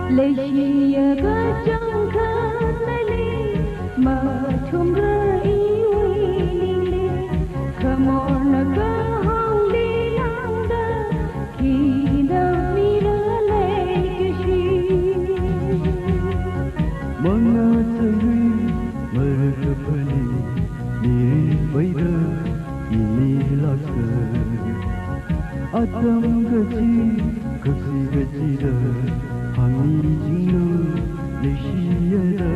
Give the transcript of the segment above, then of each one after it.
Lesia gajang kanali matum raiwili kamona kahong dilanda hina mirale kishi Mga sangri merkepani diri baida ini laksa Atam gaji kaksi gaji dah Hami jinglu lesyada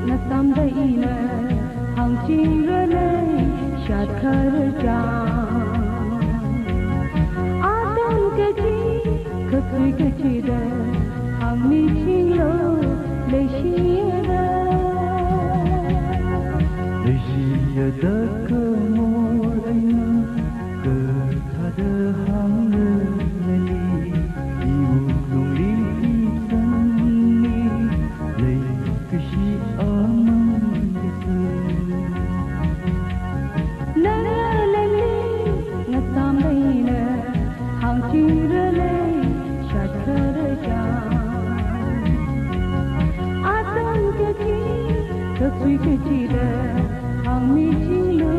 Nasamdaina hang chirale shat kharja Adam gaji khasui gajida hang mi chilo lesyada lesyada kemoraina ketada hang lelali diulung lisanni lei keshi Sweet, hang me to you,